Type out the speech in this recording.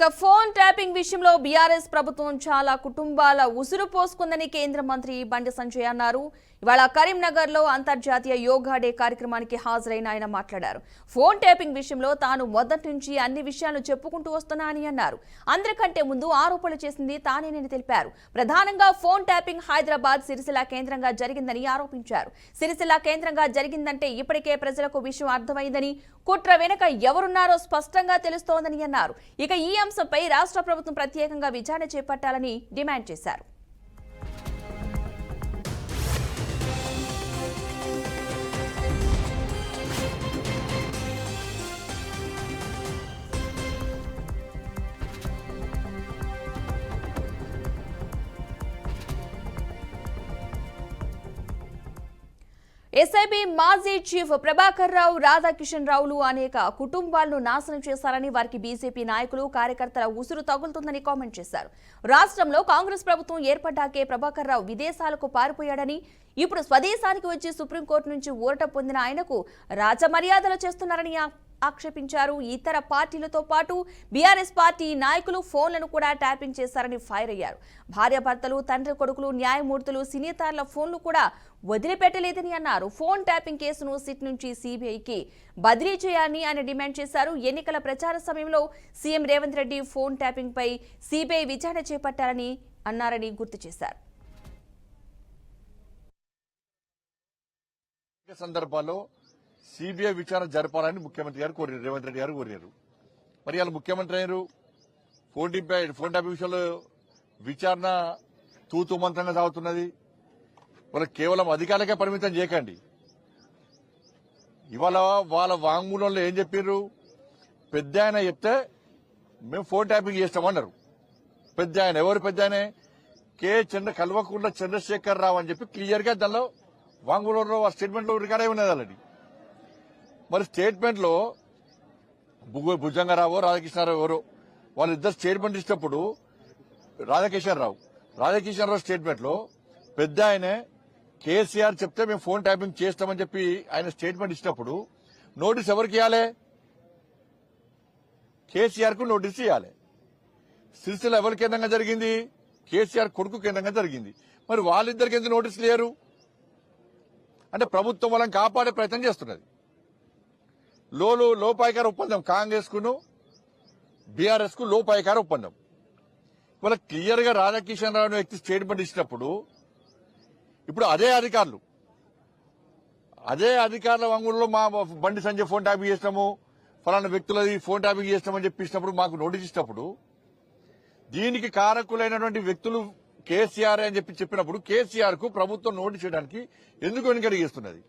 ఇక phone tapping విషయంలో BRS ప్రభుత్వం చాలా కుటుంబాల ఉసురు పోసుకుందని కేంద్ర మంత్రి బండి సంజయ్ అన్నారు. ఇవాళ కరీంనగర్ లో అంతర్జాతీయ యోగా డే కార్యక్రమానికి హాజరైన ఆయన మాట్లాడారు. ఫోన్ ట్యాపింగ్ విషయంలో తాను మొదటి నుంచి అన్ని విషయాలను చెప్పుకుంటూ వస్తున్నా అని అన్నారు. అందరికంటే ముందు ఆరోపణలు చేసింది తానేనని తెలిపారు. ప్రధానంగా ఫోన్ ట్యాపింగ్ హైదరాబాద్ సిరిసిల్ల కేంద్రంగా జరిగిందని ఆరోపించారు. సిరిసిల్ల కేంద్రంగా జరిగిందంటే ఇప్పటికే ప్రజలకు విషయం అర్థమైందని, కుట్ర వెనుక ఎవరున్నారో స్పష్టంగా తెలుస్తోందని అన్నారు. ఇక ఈ అంశంపై రాష్ట్ర ప్రభుత్వం ప్రత్యేకంగా విచారణ చేపట్టాలని డిమాండ్ చేశారు. ఎస్ఐబి మాజీ చీఫ్ ప్రభాకర్ రావు, రాధాకిషన్ రావులు అనేక కుటుంబాలను నాశనం చేశారని, వారికి బీజేపీ నాయకులు కార్యకర్తల ఉసురు తగులుతుందని కామెంట్ చేశారు. రాష్ట్రంలో కాంగ్రెస్ ప్రభుత్వం ఏర్పడ్డాకే ప్రభాకర్ రావు విదేశాలకు పారిపోయాడని, ఇప్పుడు స్వదేశానికి వచ్చి సుప్రీంకోర్టు నుంచి ఊరట పొందిన ఆయనకు రాజమర్యాదలు చేస్తున్నారని ఆక్షేపించారు. ఇతర పార్టీలతో పాటు బీఆర్ఎస్ పార్టీ నాయకులు ఫోన్లను కూడా ట్యాపింగ్ చేశారని ఫైర్ అయ్యారు. భార్యాభర్తలు, తండ్రి కొడుకులు, న్యాయమూర్తులు, సినీతార్ల ఫోన్లు కూడా వదిలిపెట్టలేదని అన్నారు. ఫోన్ ట్యాపింగ్ కేసును సిట్ నుంచి సీబీఐకి బదిలీ చేయాలని ఆయన డిమాండ్ చేశారు. ఎన్నికల ప్రచార సమయంలో CM Revanth Reddy phone tapping పై సీబీఐ విచారణ చేపట్టాలని అన్నారని గుర్తు చేశారు. సందర్భాల్లో సిబిఐ విచారణ జరపాలని ముఖ్యమంత్రి గారు కోరారు, రేవంత్ రెడ్డి గారు కోరారు. మరి వాళ్ళు ముఖ్యమంత్రి అయ్యారు. ఫోన్ ట్యాపింగ్ విషయంలో విచారణ తూతూ మంత్రంగా సాగుతున్నది. వాళ్ళ కేవలం అధికారులకే పరిమితం చేయకండి. ఇవాళ వాళ్ళ వాంగ్మూలంలో ఏం చెప్పారు? పెద్ద ఆయన చెప్తే మేము ఫోన్ ట్యాపింగ్ చేస్తామన్నారు. పెద్ద ఆయన ఎవరు? పెద్ద ఆయన కల్వకుంట్ల చంద్రశేఖర్ రావు అని చెప్పి క్లియర్ గా దానిలో వాంగ్మూలంలో స్టేట్మెంట్ లో రికార్డ్ అయి ఉన్నది ఆల్రెడీ. మరి స్టేట్మెంట్ లో భుజంగరావు, రాధాకృష్ణారావు ఎవరో వాళ్ళిద్దరు స్టేట్మెంట్ ఇచ్చినప్పుడు రాధాకిషన్ రావు స్టేట్మెంట్ లో పెద్ద ఆయనే కేసీఆర్ చెప్తే మేము ఫోన్ ట్యాపింగ్ చేస్తామని చెప్పి ఆయన స్టేట్మెంట్ ఇచ్చినప్పుడు నోటీస్ ఎవరికి ఇవ్వాలి? కేసీఆర్ కు నోటీస్ ఇవ్వాలి. సిరిసిల్ల ఎవరి కేంద్రంగా జరిగింది? కేసీఆర్ కొడుకు కేంద్రంగా జరిగింది. మరి వాళ్ళిద్దరికి ఎందుకు నోటీస్ లేరు? అంటే ప్రభుత్వం వాళ్ళని కాపాడే ప్రయత్నం చేస్తున్నది. లోపాయికార ఒప్పందం కాంగ్రెస్ కును బీఆర్ఎస్ కు లోపాయికార ఒప్పందం. ఇవాళ క్లియర్ గా రాధాకిషన్ రావు వ్యక్తి స్టేట్మెంట్ ఇచ్చినప్పుడు ఇప్పుడు అదే అధికారుల వంగుల్లో మా బండి సంజయ్ ఫోన్ ట్యాపింగ్ చేసినాము, ఫలానా వ్యక్తులది ఫోన్ ట్యాపింగ్ చేసినామని చెప్పినప్పుడు మాకు నోటీస్ ఇచ్చినప్పుడు దీనికి కారకులైనటువంటి వ్యక్తులు కేసీఆర్ అని చెప్పినప్పుడు కేసీఆర్ కు ప్రభుత్వం నోటీస్ చేయడానికి ఎందుకు వెనుకడిగిస్తున్నది?